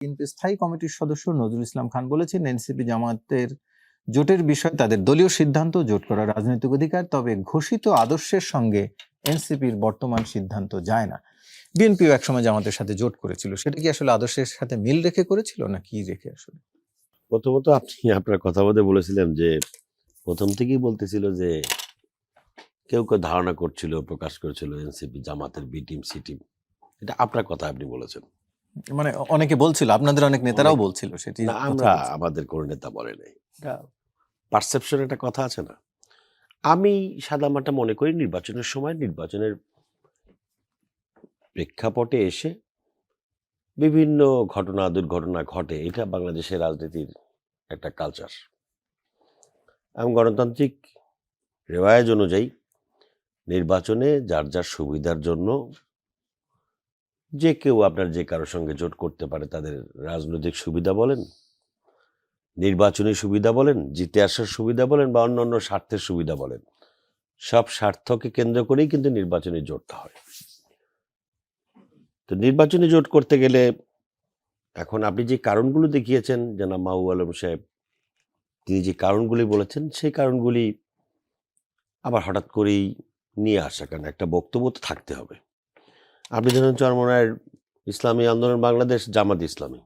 BNP স্থায়ী কমিটির সদস্য নজরুল ইসলাম খান বলেছেন, এনসিপি জামাতের জোটের বিষয় তাদের দলীয় সিদ্ধান্ত, জোট করার রাজনৈতিক অধিকার, তবে ঘোষিত আদর্শের সঙ্গে এনসিপির বর্তমান সিদ্ধান্ত যায় না। বিএনপিও একসময় জামাতের সাথে জোট করেছিল, সেটা কি আসলে আদর্শের সাথে মিল রেখে করেছিল না কি রেখে? আসলে প্রথমত আপনি আপনার কথা বলতে বলেছিলেন যে প্রথম থেকেই বলতেছিল যে কেউ কেউ ধারণা করছিল, প্রকাশ করেছিল এনসিপি জামাতের বি টিম সি টিম। এটা আপনার কথা আপনি বলেছেন। মানে অনেকে বলছিল, আপনাদের অনেক নেতারাও বলছিল সেটি। না, আমরা আমাদের কোনো নেতা বলে নাই। এটা পারসেপশন একটা কথা আছে না। আমি সাদামাটা মনে করি নির্বাচনের সময় নির্বাচনের প্রেক্ষাপটে এসে বিভিন্ন ঘটনা দুর্ঘটনা ঘটে, এটা বাংলাদেশের রাজনীতির একটা কালচার। এবং গণতান্ত্রিক রেওয়াজ অনুযায়ী নির্বাচনে যার যার সুবিধার জন্য যে কেউ আপনার যে কারোর সঙ্গে জোট করতে পারে, তাদের রাজনৈতিক সুবিধা বলেন, নির্বাচনী সুবিধা বলেন, জিতে আসার সুবিধা বলেন, বা অন্যান্য স্বার্থের সুবিধা বলেন, সব স্বার্থকে কেন্দ্র করেই কিন্তু নির্বাচনী জোটটা হয়। তো নির্বাচনী জোট করতে গেলে এখন আপনি যে কারণগুলো দেখিয়েছেন জনাব মাহবুব আলম সাহেব, তিনি যে কারণগুলি বলেছেন সেই কারণগুলি আবার হঠাৎ করেই নিয়ে আসা, কারণ একটা বক্তব্য তো থাকতে হবে। আপনি ধরেন চরমোনায়ের ইসলামী আন্দোলন বাংলাদেশ জামাত ইসলামী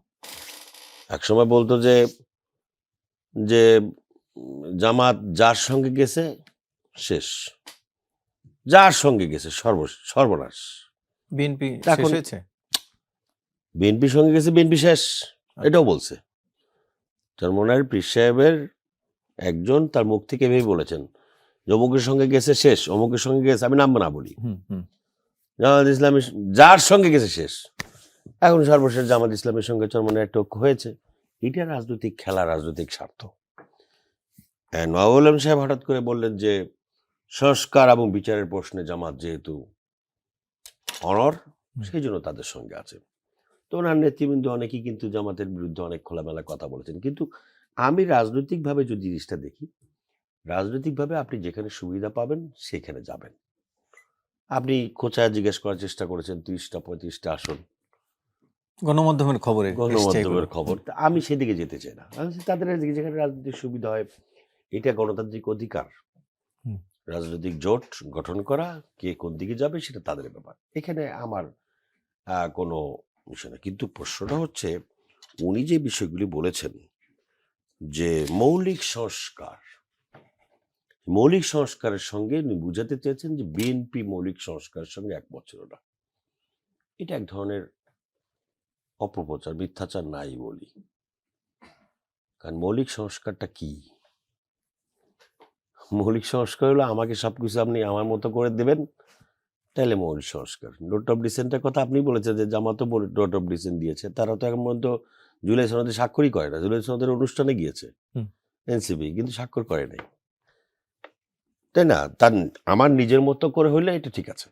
একসময় বলতো যে যে জামাত যার সঙ্গে গেছে শেষ, যার সঙ্গে গেছে সর্বনাশ। বিএনপি শেষ হয়েছে, বিএনপির সঙ্গে গেছে বিএনপি শেষ, এটাও বলছে। চরমোনায়ের পীর সাহেবের একজন তার মুখ থেকে ভেবে বলেছেন, অমুকের সঙ্গে গেছে শেষ, অমুকের সঙ্গে গেছে, আমি নাম না বলি, জামাত ইসলামী যার সঙ্গে গেছে শেষ। এখন সর্বশেষ জামাত ইসলামের সঙ্গে চরমোনায়ের একটা ঐক্য হয়েছে। এটা রাজনৈতিক খেলা, রাজনৈতিক স্বার্থ। মাহবুব আলম সাহেব হঠাৎ করে বললেন যে সংস্কার এবং বিচারের প্রশ্নে জামাত যেহেতু অনর, সেই জন্য তাদের সঙ্গে আছে। তো ওনার নেতৃবৃন্দ অনেকেই কিন্তু জামাতের বিরুদ্ধে অনেক খোলামেলা কথা বলেছেন। কিন্তু আমি রাজনৈতিকভাবে যদি জিনিসটা দেখি, রাজনৈতিকভাবে আপনি যেখানে সুবিধা পাবেন সেখানে যাবেন। আপনি খোঁচায় জিজ্ঞেস করার চেষ্টা করেছেন 30টা 35টা আসন, গণমাধ্যমের খবরে, গণমাধ্যমের খবর। আমি সেদিকে যেতে চাই না। আমি তাদের যেখানে রাজনৈতিক সুবিধা হয়, এটা গণতান্ত্রিক অধিকার। রাজনৈতিক জোট গঠন করা, কে কোন দিকে যাবে সেটা তাদের ব্যাপার, এখানে আমার কোনো বিষয় না। কিন্তু প্রশ্নটা হচ্ছে উনি যে বিষয়গুলি বলেছেন যে মৌলিক সংস্কারের সঙ্গে উনি বুঝাতে চেয়েছেন যে বিএনপি মৌলিক সংস্কারের সঙ্গে একমত ছিল না। এটা এক ধরনের অপপ্রচার, মিথ্যাচার নাই বলি। কারণ মৌলিক সংস্কারটা কি? মৌলিক সংস্কার হলো আমাকে সবকিছু আপনি আমার মতো করে দেবেন, তাহলে মৌলিক সংস্কার। নোট অফ ডিসেন্টের কথা আপনি বলেছেন যে জামাতও নোট অফ ডিসেন্ট দিয়েছে, তারা তো এখন পর্যন্ত জুলাই সনদে স্বাক্ষরই করে না। জুলাই সনদের অনুষ্ঠানে গিয়েছে এনসিপি, কিন্তু স্বাক্ষর করে নাই, তাই না? তার আমার নিজের মতো করে হইলে এটা ঠিক আছে,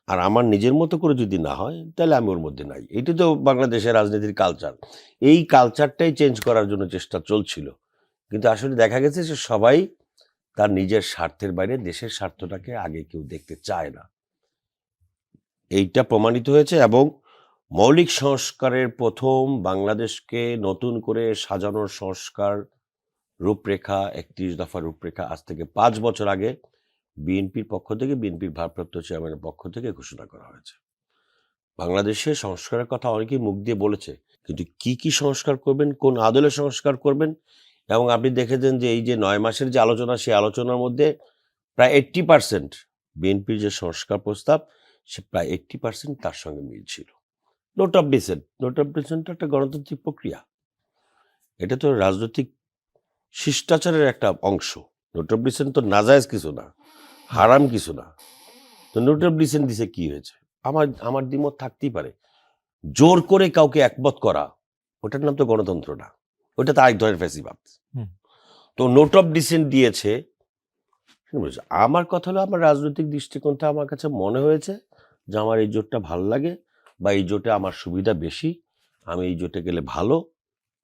আর আমার নিজের মতো করে যদি না হয় তাহলে আমি ওর মধ্যে নাই। এটা তো বাংলাদেশের রাজনীতির কালচার। এই কালচারটাই চেঞ্জ করার জন্য চেষ্টা চলছিল, কিন্তু আসলে দেখা গেছে যে সবাই তার নিজের স্বার্থের বাইরে দেশের স্বার্থটাকে আগে কেউ দেখতে চায় না। এইটা প্রমাণিত হয়েছে। এবং মৌলিক সংস্কারের প্রথম বাংলাদেশকে নতুন করে সাজানোর সংস্কার রূপরেখা, 31 দফা রূপরেখা আজ থেকে 5 বছর আগে বিএনপির পক্ষ থেকে, বিএনপির ভারপ্রাপ্ত চেয়ারম্যানের পক্ষ থেকে ঘোষণা করা হয়েছে। বাংলাদেশে সংস্কারের কথা অনেকেই মুখ দিয়ে বলেছে, কিন্তু কি কি সংস্কার করবেন, কোন আদলে সংস্কার করবেন, এবং আপনি দেখেছেন যে এই যে 9 মাসের যে আলোচনা, সেই আলোচনার মধ্যে প্রায় 80% বিএনপির যে সংস্কার প্রস্তাব, সে প্রায় 80% তার সঙ্গে মিল ছিল। নোট অফ ডিসেন্ট একটা গণতান্ত্রিক প্রক্রিয়া, এটা তো রাজনৈতিক শিষ্টাচারের একটা অংশ। নোট অফ ডিসেন্ট তো নাজায়েজ কিছু না, হারাম কিছু না। তো নোট অফ ডিসেন্ট দিছে কি হয়েছে? আমার দ্বিমত থাকতেই পারে। জোর করে কাউকে একমত করা, ওটার নাম তো গণতন্ত্র না, ওটা তো আরেক ধরনের ফ্যাসিবাদ। তো নোট অফ ডিসেন্ট দিয়েছে। আমার কথা হলো, আমার রাজনৈতিক দৃষ্টিকোণটা আমার কাছে মনে হয়েছে যে আমার এই জোটটা ভালো লাগে, বা এই জোটে আমার সুবিধা বেশি, আমি এই জোটে গেলে ভালো।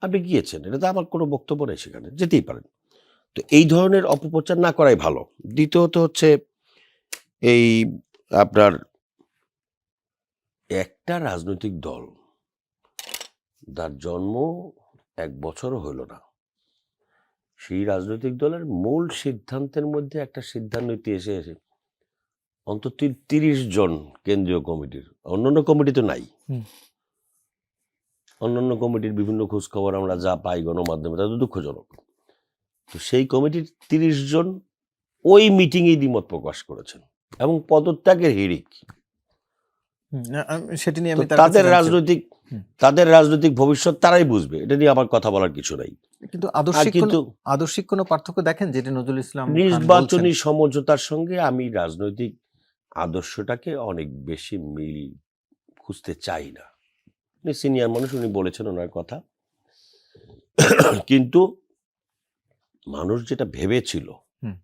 আপনি গিয়েছেন, এটা তো আমার কোনো বক্তব্য নেই, সেখানে যেতেই পারেন। তো এই ধরনের অপপ্রচার না করাই ভালো। দ্বিতীয়ত হচ্ছে এই আপনার একটা রাজনৈতিক দল তার জন্ম 1 বছরও হইল না। সেই রাজনৈতিক দলের মূল সিদ্ধান্তের মধ্যে একটা সিদ্ধান্ত নিতে এসে অন্তত 30 জন কেন্দ্রীয় কমিটির, অন্যান্য কমিটি তো নাই, হুম। অন্যান্য কমিটির বিভিন্ন খোঁজ খবর আমরা যা পাই গণমাধ্যমে তা তো দুঃখজনক। তো সেই কমিটির 30 জন ওই মিটিংয়ে দ্বিমত প্রকাশ করেছেন এবং পদত্যাগের হিড়িক। সেটি নিয়ে তো আমি তার কাছে তাদের জানতে চাই। রাজনৈতিক হুম। তাদের রাজনৈতিক ভবিষ্যৎ তারাই বুঝবে, এটা নিয়ে আমার কথা বলার কিছু নাই। কিন্তু আর কিন্তু আদর্শিক কোনো পার্থক্য দেখেন যেটি নজরুল ইসলাম খান বলছেন? নির্বাচনী সমঝোতার সঙ্গে আমি রাজনৈতিক আদর্শটাকে অনেক বেশি মিল খুঁজতে চাই না। উনি সিনিয়র মানুষ, উনি বলেছেন ওনার কথা। কিন্তু মানুষ যেটা ভেবেছিল, হুম।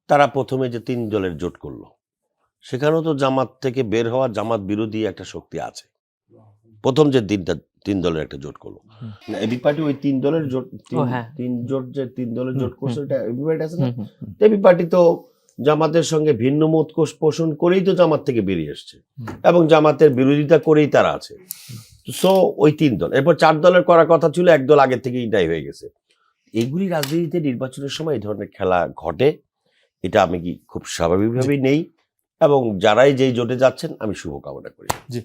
তারা প্রথমে যে 3 দলের জোট করলো, সেখানেও তো জামাত থেকে বের হওয়া জামাত বিরোধী একটা শক্তি আছে। প্রথম যে 3 দলের একটা জোট করলো, হুম। না এবি পার্টি ওই 3 দলের জোট, হ্যাঁ। 3 দলের জোট করছে, হুম, এটা এবি পার্টি আছে না? হুম, হুম, এবি পার্টি তো জামাতের সঙ্গে ভিন্ন মত পোষণ করেই তো জামাত থেকে বেরিয়ে এসছে হুম। এবং জামাতের বিরোধিতা করেই তারা আছে। সো ওই 3 দল, এরপর 4 দলের করার কথা ছিল, 1 দল আগে থেকেই এটাই হয়ে গেছে। এগুলি রাজনীতিতে নির্বাচনের সময় এই ধরনের খেলা ঘটে, এটা আমি কি খুব স্বাভাবিকভাবেই নেই এবং যারাই যেই জোটে যাচ্ছেন আমি শুভকামনা করি। জি।